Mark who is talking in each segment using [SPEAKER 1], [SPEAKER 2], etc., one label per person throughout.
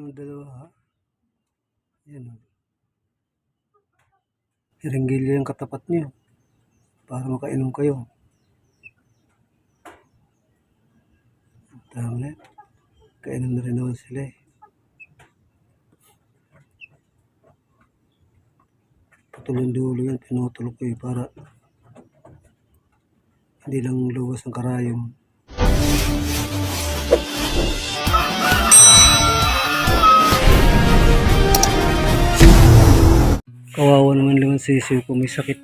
[SPEAKER 1] yung dalawa ha. Yan o. Hiringgilyo yung katapat niyo para makainom kayo. Tama na. Kainom na rin naman sila eh. Patulong dulo yan, tinutulog ko eh para hindi lang luwas ang karayom. Kawawa naman lang ang sisiw ko, may sakit.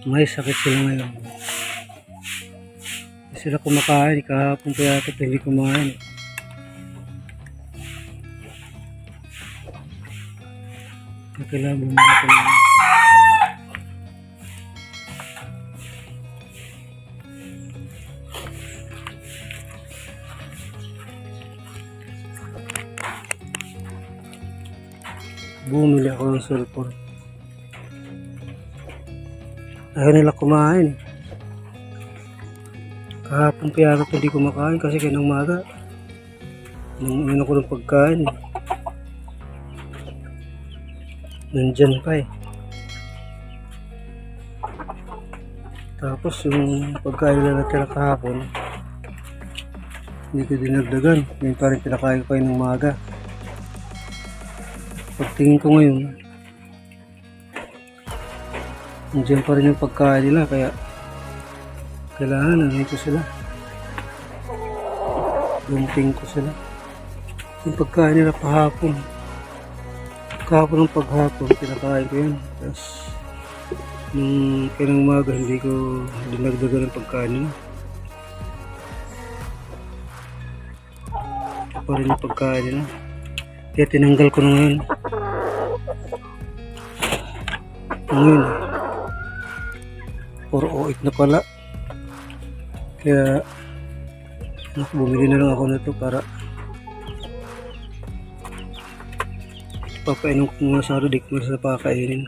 [SPEAKER 1] May sakit sila ngayon. Hindi sila kumakain, kahapon pa yata hindi kumain. Kailangan bumalik ko naman. Bumili ako ng cellphone. Ayaw nila kumain. Kahapon pa yata hindi kumakain kasi kanang umaga nung ako ng pagkain. Nandyan pa eh. Tapos yung pagkain nila natira kahapon hindi ko dinagdagan. Ngayon pa rin pinakain ko ng umaga. Pagtingin ko ngayon nandiyan pa rin yung pagkain nila kaya kailangan nandito sila. Lunting ko sila. Yung pagkain nila kahapon ng paghapon pinakain ko yan. Tapos nung kinang umaga hindi ko dinagdagan ng pagkain nila. Ito pa rin yung pagkain nila. Kaya tinanggal ko na ngayon. Ngayon 408 na pala. Kaya bumili na lang ako nito para papainom ko muna sa di ko sa pakainin.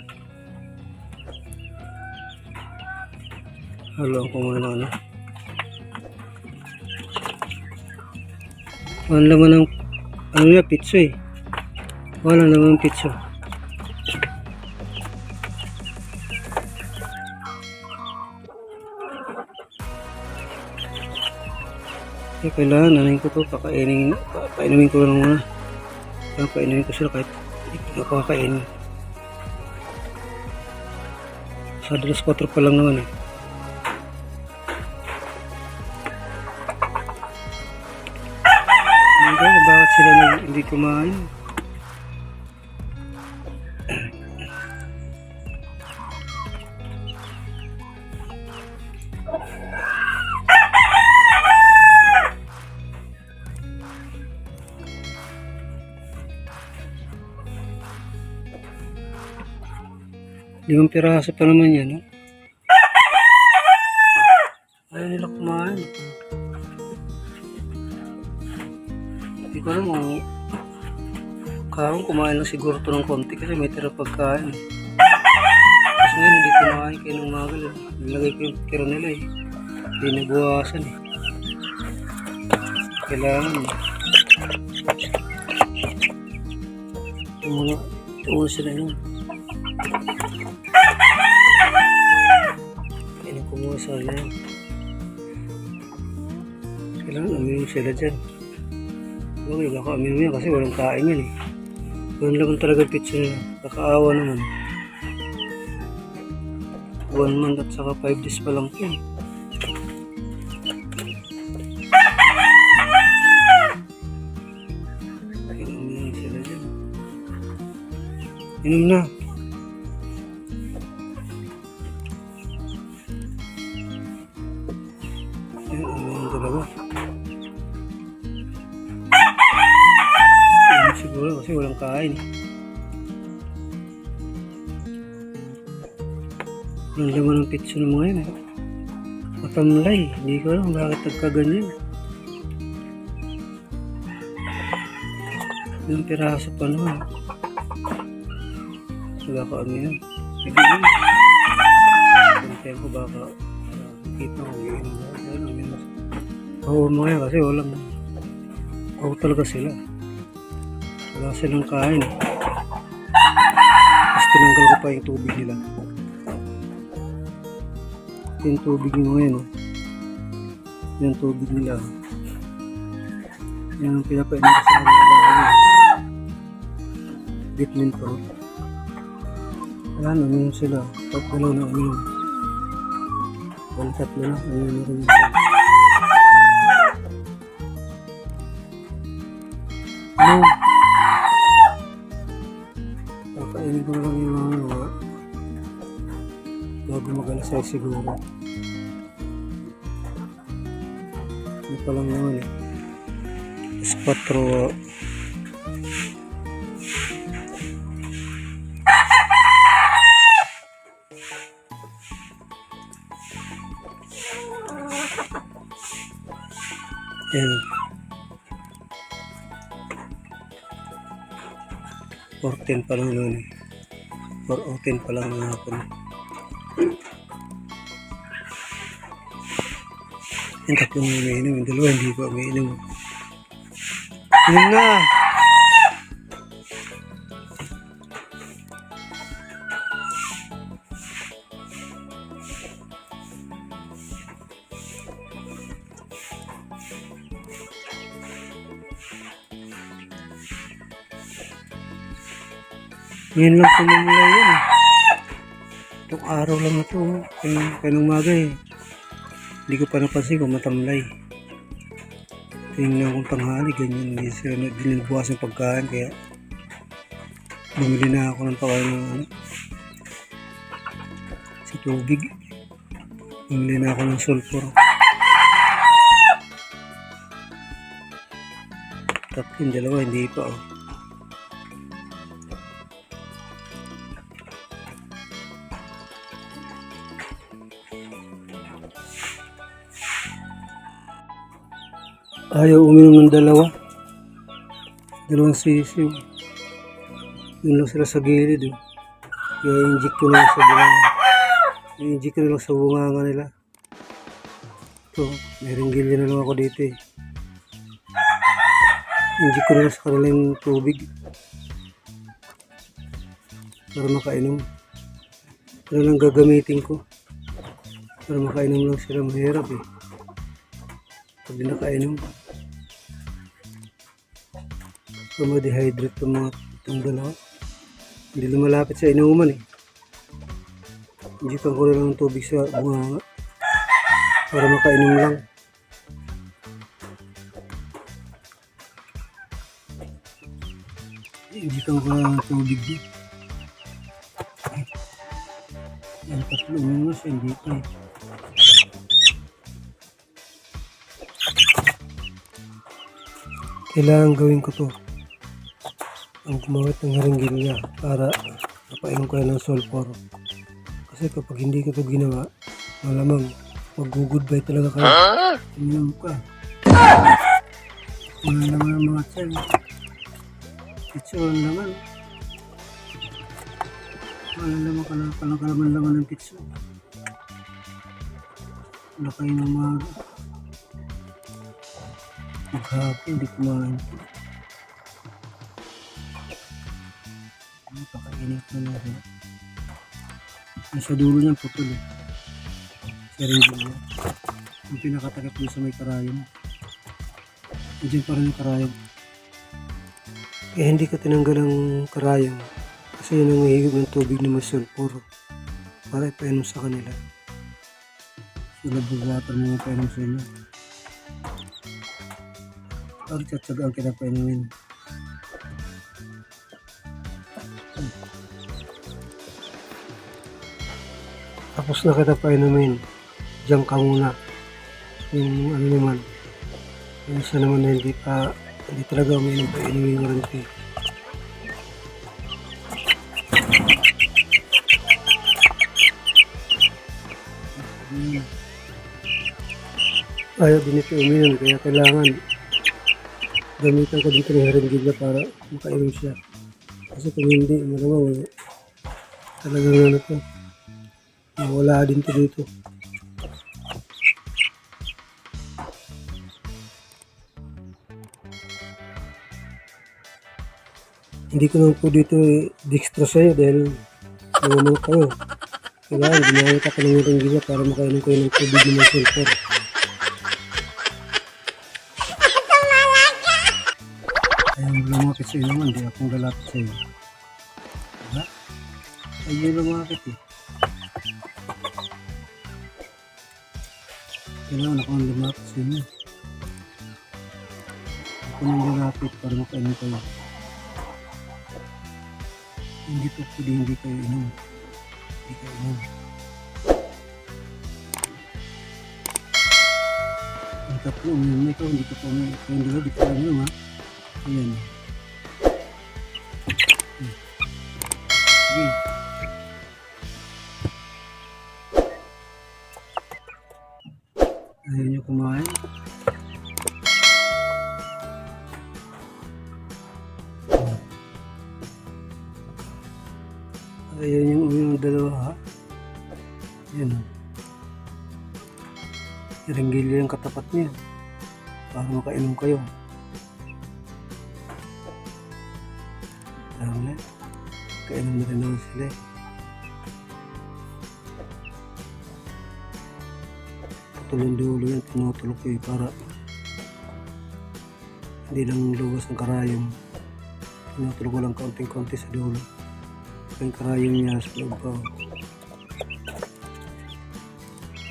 [SPEAKER 1] Haluan ko muna ano. Ang laman ng ano niya, pizza eh. Wala naman pizza. Kailangan nanin ko to, painumin ko lang muna. Painumin ko sila kahit hindi ko nakakainin. Sa 4 pa lang naman eh. Bakit sila hindi kumain? Limang piraso pa naman yan, no? Ayaw nila kumain. Hindi ko alam kung karong kumain lang siguro ito ng konti kasi may tira pagkain. Kasi ngayon hindi kumain kayo ng umaga lang. Nilagay ko yung tira nila eh. Hindi nabuwasan eh. Kailangan yung mga tuwa sila yun. Kailangan kumuha sa yan. Kailangan uminom sila dyan. Okay, baka uminom yan kasi walang kain yan eh. Walang laman talaga pizza nila. Kakaawa naman. 1 month at saka 5 days pa lang yan. Uminom sila dyan. Inom na. Ayan, uminom talaga. Siguro kasi walang kain. Walang laman ng pizza ng mga yun eh. Matamlay. Hindi ko alam bakit nagkaganyan. Yung piraso pa naman. Wala ka ano yan. Sige yun. Pantayan ko baka kita ko yun. Oo mga yan kasi walang Ako talaga sila. Wala silang kain. Tapos tinanggal ko pa yung tubig nila. Ito yung tubig nyo ngayon. Oh. Yung tubig nila. Yan ang pinapainom ko sa kanila. Vitamin po. Ayan, uminom sila. Dalaw na uminom. Tatlo na. Uminom na rin. Ano? Kakainin ko lang yung mga bago mag-alasay siguro. Ano pa lang naman eh. Espatro. Ayan. 4:10 pa lang noon eh. 4:10 pa lang ng hapon. Yung tatlong umiinom, yung dalawa hindi pa umiinom. Yun na! Ngayon lang tumumula yun eh. Itong araw lang na ito. Kanong umaga eh. Hindi ko pa napansin kung matamlay. Tingnan kong tanghali, ganyan. Hindi sila nagbukas ng pagkain. Kaya bumili na ako ng pagkain ng sa tubig. Bumili na ako ng sulfur. Tapos yung dalawa, hindi pa oh. Ayaw uminom ng dalawang sisiw. Yun lang sila sa gilid eh. Kaya inject ko na lang sa bunganga. I-inject ko na lang sa bunganga nila. Ito, may ringgilya na lang ako dito eh. Inject ko na lang sa kanilang tubig. Para makainom. Ito na lang gagamitin ko. Para makainom lang sila, mahirap eh. Pag di nakainom. So, ma-dehydrate itong dalawa. Hindi lumalapit sa inuman eh. Injikan ko na lang ng tubig sa bunganga para makainom lang. Injikan ko na lang ng tubig dito. Yung tatlo uminom siya, hindi pa eh. Kailangan gawin ko to. Ang gumamit ng haringgilya para napainom ko ng sulfur. Kasi kapag hindi ko ito ginawa, malamang mag-goodbye talaga kayo. Uminom ka. Wala naman ang mga tiyan. Pitso, wala naman. Wala naman ka na palang kalaman-laman ng pitso. Wala kayo ng mga maghapon, hindi kumain. Pakainit na natin. Nasa dulo niyang putol eh. Sa ringgil niya. Yung pinakatakip niya sa may karayom. Diyan pa rin yung karayom. Eh hindi ko tinanggal ang karayom. Kasi yun ang hihigop ng tubig na may sulfur. Para ipainom sa kanila. Sila buwater mo ipainom sa inyo. Pag tsatsagaan kita painumin. Tapos na kita painumin. Diyan ka muna. Yung ano naman. Yung isa naman na hindi talaga umiinom pa inumin mo rin kayo. Ayaw din ito uminom kaya kailangan gamitan ko dito ng haringgilya para makainom siya. Kasi kung hindi, malamang talagang ano to. Wala din to dito. Hindi ko naman po dito dextro sa'yo dahil namamulok kayo. Kailangan ginamit ako ng ringgila para makainom kayo ng tubig ng sulfur. Ayun lumakit sa'yo naman, di akong lalapit sa'yo. Diba? Ayun lumakit eh. Kailangan ako ang lumapit sa inyo. Ako nang lumapit para makainom kayo. Hindi po pwede hindi kayo inom. Hindi kayo inom. Ang tatlo uminom ikaw, hindi ka pa uminom. Ikaw hindi ka, di ka inom ha. Ayan. Sige. Ayaw niyo kumain. Ayaw niyo uminom dalawa ha. Yan. Iringgilyo yung katapat niya. Para makainom kayo. Tama. Kainom na rin naman sila eh. Patulong dulo yan. Tinutulog kayo para hindi lang luwas ng karayom. Tinutulog ko lang kaunting-kaunti sa dulo. Yung karayom niya sa loob pa.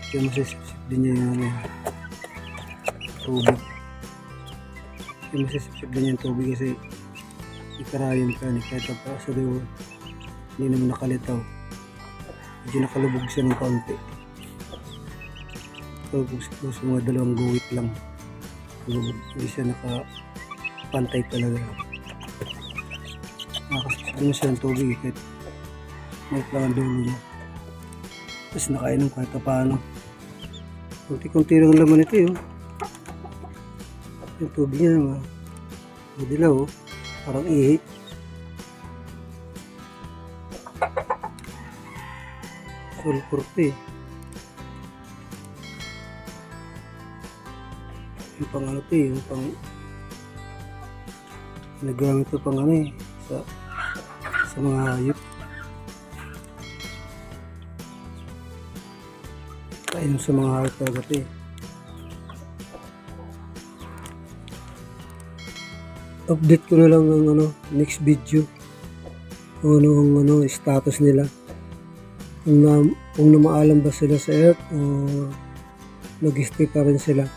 [SPEAKER 1] Kaya masisipsip din niya yung ano, tubig. Kaya masisipsip din niya yung tubig kasi ikarayom ka ni kahit pa sa dulo. Hindi naman nakalitaw. Medyo nakalubog siya ng kaunti. Nakalubog siya sa mga dalawang guwit lang. Nakalubog. Hindi siya nakapantay talaga. Nakasipsip na siya ng tubig kahit may lang ang dulo niya. Tapos nakainom kahit paano. Kunti-kunti lang laman ito yun. Yung tubig niya naman. Madilaw oh. Parang ihi. Sulfur ito eh. Yung pang ano ito eh. Yung pang nagamit ito pang ano eh. Sa mga hayop. Kainom sa mga hayop talaga ito eh. Update ko na lang ng ano, next video. Kung ano ang status nila. Kung namaalam ba sila sa earth o nag-stay pa rin sila.